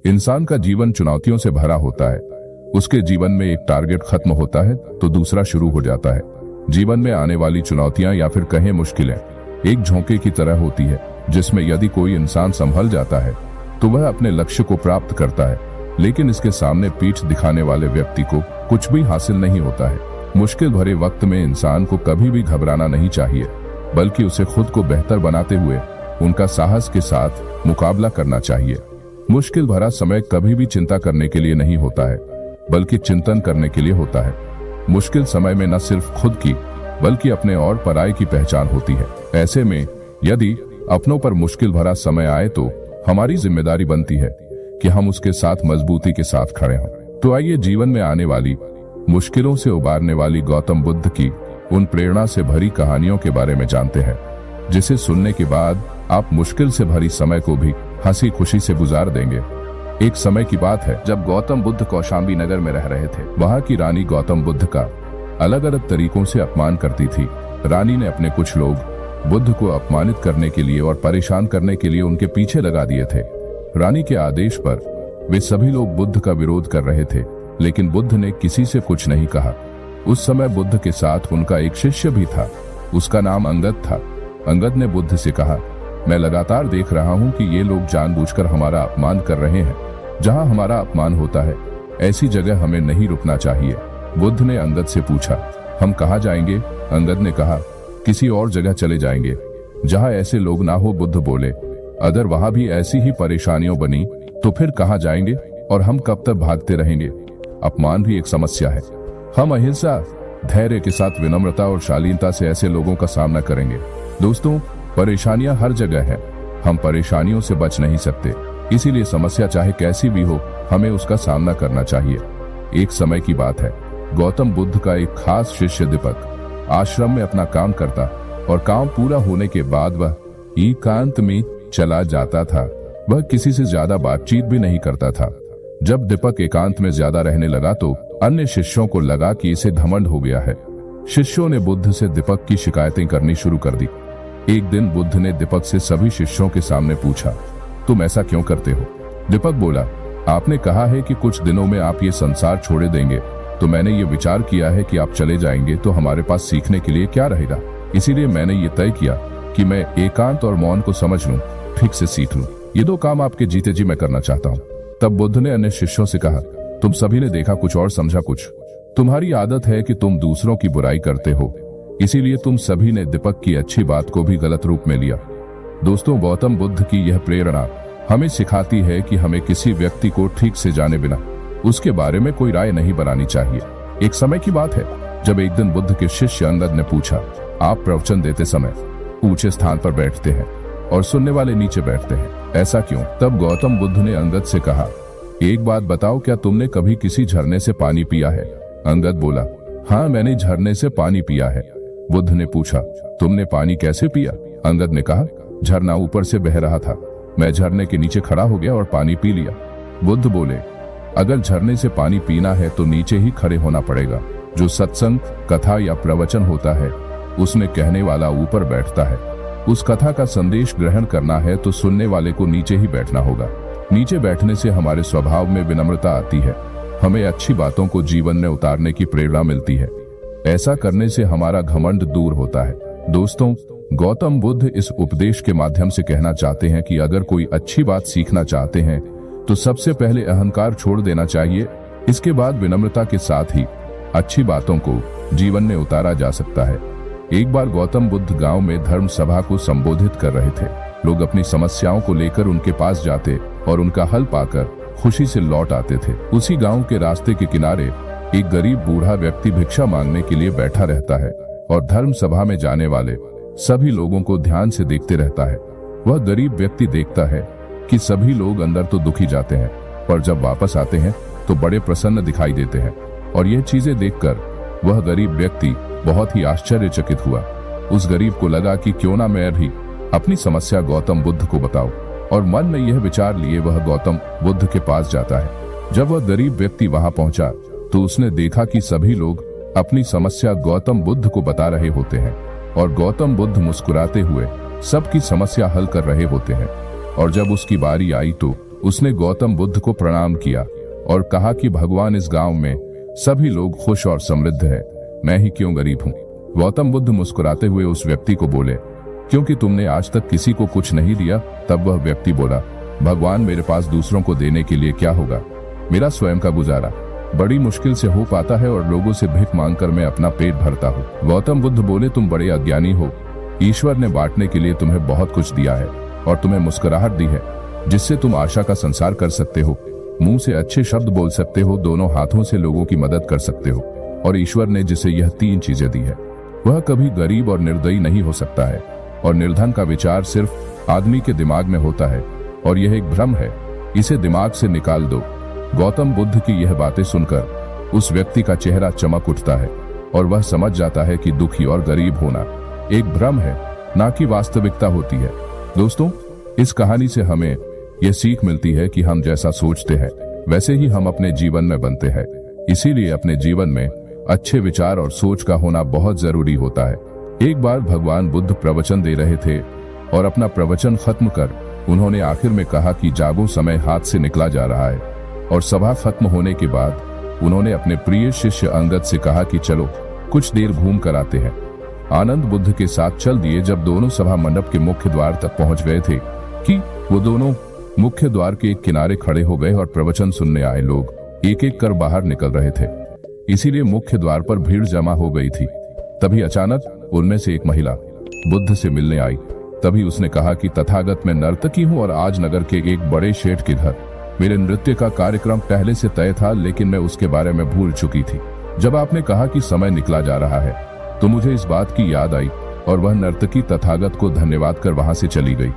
इंसान का जीवन चुनौतियों से भरा होता है। उसके जीवन में एक टारगेट खत्म होता है तो दूसरा शुरू हो जाता है। जीवन में आने वाली चुनौतियां या फिर कहें मुश्किलें एक झोंके की तरह होती है, जिसमें यदि कोई इंसान संभल जाता है तो वह अपने लक्ष्य को प्राप्त करता है, लेकिन इसके सामने पीठ दिखाने वाले व्यक्ति को कुछ भी हासिल नहीं होता है। मुश्किल भरे वक्त में इंसान को कभी भी घबराना नहीं चाहिए, बल्कि उसे खुद को बेहतर बनाते हुए उनका साहस के साथ मुकाबला करना चाहिए। मुश्किल भरा समय कभी भी चिंता करने के लिए नहीं होता है, बल्कि चिंतन करने के लिए होता है। मुश्किल समय में न सिर्फ खुद की बल्कि अपने और पराये की पहचान होती है। ऐसे में यदि अपनों पर मुश्किल भरा समय आए तो हमारी जिम्मेदारी बनती है कि हम उसके साथ मजबूती के साथ खड़े हों। तो आइए जीवन में आने वाली मुश्किलों से उबारने वाली गौतम बुद्ध की उन प्रेरणा से भरी कहानियों के बारे में जानते हैं, जिसे सुनने के बाद आप मुश्किल से भरी समय को भी हंसी खुशी से गुजार देंगे। एक समय की बात है जब गौतम बुद्ध कौशाम्बी नगर में रह रहे थे। वहां की रानी गौतम बुद्ध का अलग अलग तरीकों से अपमान करती थी। रानी ने अपने कुछ लोग बुद्ध को अपमानित करने के लिए और परेशान करने के लिए उनके पीछे लगा दिए थे। रानी के आदेश पर वे सभी लोग बुद्ध का विरोध कर रहे थे, लेकिन बुद्ध ने किसी से कुछ नहीं कहा। उस समय बुद्ध के साथ उनका एक शिष्य भी था, उसका नाम अंगद था। अंगद ने बुद्ध से कहा, मैं लगातार देख रहा हूं कि ये लोग जानबूझकर हमारा अपमान कर रहे हैं। जहां हमारा अपमान होता है ऐसी जगह हमें नहीं रुकना चाहिए। बुद्ध ने अंगद से पूछा, हम कहाँ जाएंगे? अंगद ने कहा, किसी और जगह चले जाएंगे जहां ऐसे लोग ना हो। बुद्ध बोले, अगर वहां भी ऐसी ही परेशानियां बनी तो फिर कहाँ जाएंगे और हम कब तक भागते रहेंगे? अपमान भी एक समस्या है। हम अहिंसा, धैर्य के साथ विनम्रता और शालीनता से ऐसे लोगों का सामना करेंगे। दोस्तों, परेशानियां हर जगह है, हम परेशानियों से बच नहीं सकते, इसीलिए समस्या चाहे कैसी भी हो हमें उसका सामना करना चाहिए। एक समय की बात है, गौतम बुद्ध का एक खास शिष्य दीपक आश्रम में अपना काम करता और काम पूरा होने के बाद वह एकांत में चला जाता था। वह किसी से ज्यादा बातचीत भी नहीं करता था। जब दीपक एकांत में ज्यादा रहने लगा तो अन्य शिष्यों को लगा कि इसे घमंड हो गया है। शिष्यों ने बुद्ध से दीपक की शिकायतें करनी शुरू कर दी। एक दिन बुद्ध ने दीपक से सभी शिष्यों के सामने पूछा, तुम ऐसा क्यों करते हो? दीपक बोला, आपने कहा है कि कुछ दिनों में आप ये संसार छोड़ देंगे, तो मैंने ये विचार किया है कि आप चले जाएंगे तो हमारे पास सीखने के लिए क्या रहेगा। इसीलिए मैंने ये तय किया कि मैं एकांत और मौन को समझ लूं, ठीक से सीख लूं। ये दो काम आपके जीते जी मैं करना चाहता हूँ। तब बुद्ध ने अन्य शिष्यों से कहा, तुम सभी ने देखा कुछ और समझा कुछ। तुम्हारी आदत है कि तुम दूसरों की बुराई करते हो, इसीलिए तुम सभी ने दीपक की अच्छी बात को भी गलत रूप में लिया। दोस्तों, गौतम बुद्ध की यह प्रेरणा हमें सिखाती है कि हमें किसी व्यक्ति को ठीक से जाने बिना उसके बारे में कोई राय नहीं बनानी चाहिए। एक समय की बात है जब एक दिन बुद्ध के शिष्य अंगद ने पूछा, आप प्रवचन देते समय ऊंचे स्थान पर बैठते हैं और सुनने वाले नीचे बैठते हैं, ऐसा क्यों? तब गौतम बुद्ध ने अंगद से कहा, एक बात बताओ, क्या तुमने कभी किसी झरने से पानी पिया है? अंगद बोला, हाँ, मैंने झरने से पानी पिया है। बुद्ध ने पूछा, तुमने पानी कैसे पिया? अंगद ने कहा, झरना ऊपर से बह रहा था, मैं झरने के नीचे खड़ा हो गया और पानी पी लिया। बुद्ध बोले, अगर झरने से पानी पीना है तो नीचे ही खड़े होना पड़ेगा। जो सत्संग, कथा या प्रवचन होता है उसमें कहने वाला ऊपर बैठता है। उस कथा का संदेश ग्रहण करना है तो सुनने वाले को नीचे ही बैठना होगा। नीचे बैठने से हमारे स्वभाव में विनम्रता आती है, हमें अच्छी बातों को जीवन में उतारने की प्रेरणा मिलती है। ऐसा करने से हमारा घमंड दूर होता है। दोस्तों, गौतम बुद्ध इस उपदेश के माध्यम से कहना चाहते हैं कि अगर कोई अच्छी बात सीखना चाहते हैं तो सबसे पहले अहंकार छोड़ देना चाहिए। इसके बाद विनम्रता के साथ ही अच्छी बातों को जीवन में उतारा जा सकता है। एक बार गौतम बुद्ध गांव में धर्म सभा को संबोधित कर रहे थे। लोग अपनी समस्याओं को लेकर उनके पास जाते और उनका हल पाकर खुशी से लौट आते थे। उसी गांव के रास्ते के किनारे एक गरीब बूढ़ा व्यक्ति भिक्षा मांगने के लिए बैठा रहता है और धर्म सभा में जाने वाले सभी लोगों को ध्यान से देखते रहता है। वह गरीब व्यक्ति देखता है कि सभी लोग अंदर तो दुखी जाते हैं, पर जब वापस आते हैं तो बड़े प्रसन्न दिखाई देते हैं। और यह चीजें देखकर वह गरीब व्यक्ति बहुत ही आश्चर्यचकित हुआ। उस गरीब को लगा कि क्यों ना मैं भी अपनी समस्या गौतम बुद्ध को बताऊं, और मन में यह विचार लिए वह गौतम बुद्ध के पास जाता है। जब वह गरीब व्यक्ति वहां पहुंचा तो उसने देखा कि सभी लोग अपनी समस्या गौतम बुद्ध को बता रहे होते हैं और गौतम बुद्ध मुस्कुराते हुए सबकी समस्या हल कर रहे होते हैं। और जब उसकी बारी आई तो उसने गौतम बुद्ध को प्रणाम किया और कहा कि भगवान, इस गांव में सभी लोग खुश और समृद्ध है, मैं ही क्यों गरीब हूँ। गौतम बुद्ध मुस्कुराते हुए उस व्यक्ति को बोले, क्योंकि तुमने आज तक किसी को कुछ नहीं दिया। तब वह व्यक्ति बोला, भगवान, मेरे पास दूसरों को देने के लिए क्या होगा, मेरा स्वयं का गुजारा बड़ी मुश्किल से हो पाता है और लोगों से भीख मांगकर मैं अपना पेट भरता हूँ। गौतम बुद्ध बोले, तुम बड़े अज्ञानी हो, ईश्वर ने बांटने के लिए तुम्हें बहुत कुछ दिया है और तुम्हें मुस्कुराहट दी है जिससे तुम आशा का संसार कर सकते हो, मुंह से अच्छे शब्द बोल सकते हो, दोनों हाथों से लोगों की मदद कर सकते हो, और ईश्वर ने जिसे यह 3 चीजें दी है वह कभी गरीब और निर्दयी नहीं हो सकता है। और निर्धन का विचार सिर्फ आदमी के दिमाग में होता है और यह एक भ्रम है, इसे दिमाग से निकाल दो। गौतम बुद्ध की यह बातें सुनकर उस व्यक्ति का चेहरा चमक उठता है और वह समझ जाता है कि दुखी और गरीब होना एक भ्रम है, ना कि वास्तविकता होती है। दोस्तों, इस कहानी से हमें यह सीख मिलती है कि हम जैसा सोचते हैं वैसे ही हम अपने जीवन में बनते हैं। इसीलिए अपने जीवन में अच्छे विचार और सोच का होना बहुत जरूरी होता है। एक बार भगवान बुद्ध प्रवचन दे रहे थे और अपना प्रवचन खत्म कर उन्होंने आखिर में कहा कि जागो, समय हाथ से निकला जा रहा है। और सभा खत्म होने के बाद उन्होंने अपने प्रिय शिष्य अंगद से कहा कि चलो कुछ देर घूम कर आते हैं। आनंद बुद्ध के साथ चल दिए। जब दोनों सभा मंडप के मुख्य द्वार तक पहुंच गए थे कि वो दोनों मुख्य द्वार के एक किनारे खड़े हो गए और प्रवचन सुनने आए लोग एक एक कर बाहर निकल रहे थे, इसीलिए मुख्य द्वार पर भीड़ जमा हो गई थी। तभी अचानक उनमें से एक महिला बुद्ध से मिलने आई। तभी उसने कहा कि तथागत, मैं नर्तकी हूँ और आज नगर के एक बड़े शेठ के घर मेरे नृत्य का कार्यक्रम पहले से तय था, लेकिन मैं उसके बारे में भूल चुकी थी। जब आपने कहा कि समय निकला जा रहा है तो मुझे इस बात की याद आई और वह नर्तकी तथागत को धन्यवाद कर वहां से चली गई।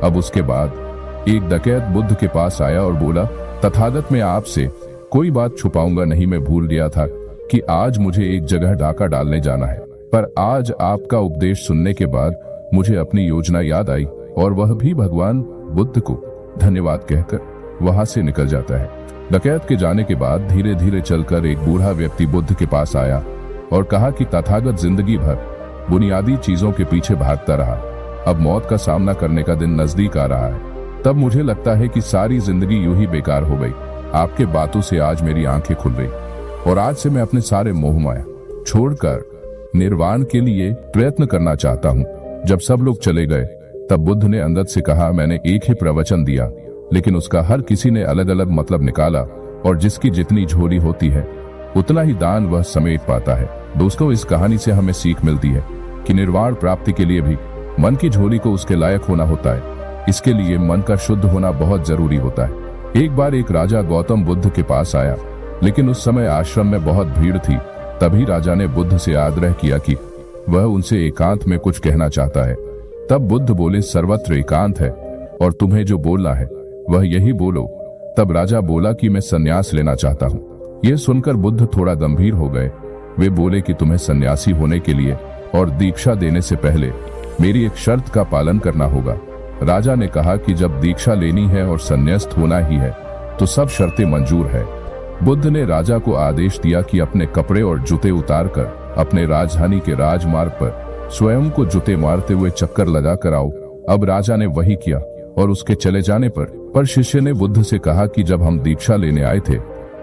अब उसके बाद एक डकैत बुद्ध के पास आया और बोला, तथागत, मैं आपसे कोई बात छुपाऊंगा नहीं, मैं भूल गया था कि आज मुझे एक जगह डाका डालने जाना है, पर आज आपका उपदेश सुनने के बाद मुझे अपनी योजना याद आई। और वह भी भगवान बुद्ध को धन्यवाद कहकर वहां से निकल जाता है। डकैत के जाने के बाद धीरे धीरे चलकर एक बूढ़ा व्यक्ति बुद्ध के पास आया और कहा कि तथागत जिंदगी भर बुनियादी चीजों के पीछे भागता रहा, अब मौत का सामना करने का दिन नजदीक आ रहा है। तब मुझे लगता है कि सारी जिंदगी यूं ही बेकार हो गई। आपके बातों से आज मेरी आंखें खुल गई और आज से मैं अपने सारे मोह माया छोड़कर निर्वाण के लिए प्रयत्न करना चाहता हूँ। जब सब लोग चले गए तब बुद्ध ने अंगद से कहा, मैंने एक ही प्रवचन दिया लेकिन उसका हर किसी ने अलग अलग मतलब निकाला और जिसकी जितनी झोली होती है उतना ही दान वह समेट पाता है। दोस्तों, इस कहानी से हमें सीख मिलती है कि निर्वाण प्राप्ति के लिए भी मन की झोली को उसके लायक होना होता है। इसके लिए मन का शुद्ध होना बहुत जरूरी होता है। एक बार एक राजा गौतम बुद्ध के पास आया, लेकिन उस समय आश्रम में बहुत भीड़ थी। तभी राजा ने बुद्ध से आग्रह किया कि वह उनसे एकांत में कुछ कहना चाहता है। तब बुद्ध बोले, सर्वत्र एकांत है और तुम्हें जो बोलना है वह यही बोलो। तब राजा बोला कि मैं संन्यास लेना चाहता हूँ। यह सुनकर बुद्ध थोड़ा गंभीर हो गए। वे बोले कि तुम्हें सन्यासी होने के लिए और दीक्षा देने से पहले मेरी एक शर्त का पालन करना होगा। राजा ने कहा कि जब दीक्षा लेनी है और संन्यास्त होना ही है तो सब शर्तें मंजूर है। बुद्ध ने राजा को आदेश दिया कि अपने कपड़े और जूते उतारकर अपने राजधानी के राजमार्ग पर स्वयं को जूते मारते हुए चक्कर लगा कर आओ। अब राजा ने वही किया और उसके चले जाने पर शिष्य ने बुद्ध से कहा कि जब हम दीक्षा लेने आए थे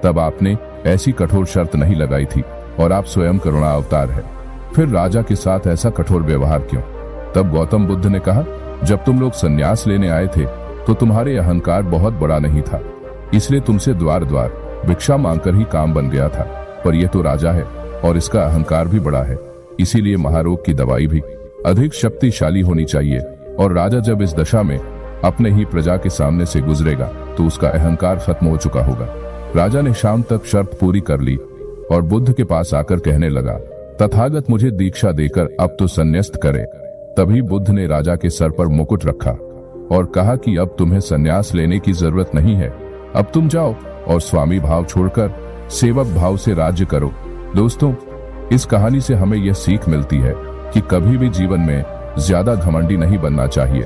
तब आपने ऐसी कठोर शर्त नहीं लगाई थी और आप स्वयं करुणा अवतार है, फिर राजा के साथ ऐसा कठोर व्यवहार क्यों? तब गौतम बुद्ध ने कहा, जब तुम लोग संन्यास लेने आए थे तो तुम्हारे अहंकार बहुत बड़ा नहीं था, इसलिए तुमसे द्वार द्वार भिक्षा मांगकर ही काम बन गया था। पर यह तो राजा है और इसका अहंकार भी बड़ा है, इसीलिए महारोग की दवाई भी अधिक शक्तिशाली होनी चाहिए। और राजा जब इस दशा में अपने ही प्रजा के सामने से गुजरेगा तो उसका अहंकार खत्म हो चुका होगा। राजा ने शाम तक शर्त पूरी कर ली और बुद्ध के पास आकर कहने लगा, तथागत मुझे दीक्षा देकर अब तो संन्यास्त करे। तभी बुद्ध ने राजा के सर पर मुकुट रखा और कहा कि अब तुम्हें संन्यास लेने की जरूरत नहीं है, अब तुम जाओ और स्वामी भाव छोड़कर सेवक भाव से राज्य करो। दोस्तों, इस कहानी से हमें यह सीख मिलती है कि कभी भी जीवन में ज्यादा घमंडी नहीं बनना चाहिए,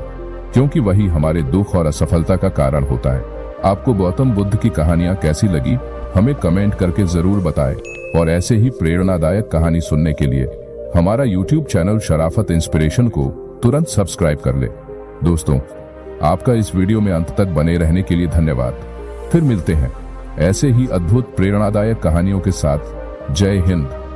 क्योंकि वही हमारे दुख और असफलता का कारण होता है। आपको गौतम बुद्ध की कहानियां कैसी लगी हमें कमेंट करके जरूर बताएं और ऐसे ही प्रेरणादायक कहानी सुनने के लिए हमारा YouTube चैनल शराफत इंस्पिरेशन को तुरंत सब्सक्राइब कर ले। दोस्तों, आपका इस वीडियो में अंत तक बने रहने के लिए धन्यवाद। फिर मिलते हैं ऐसे ही अद्भुत प्रेरणादायक कहानियों के साथ। जय हिंद।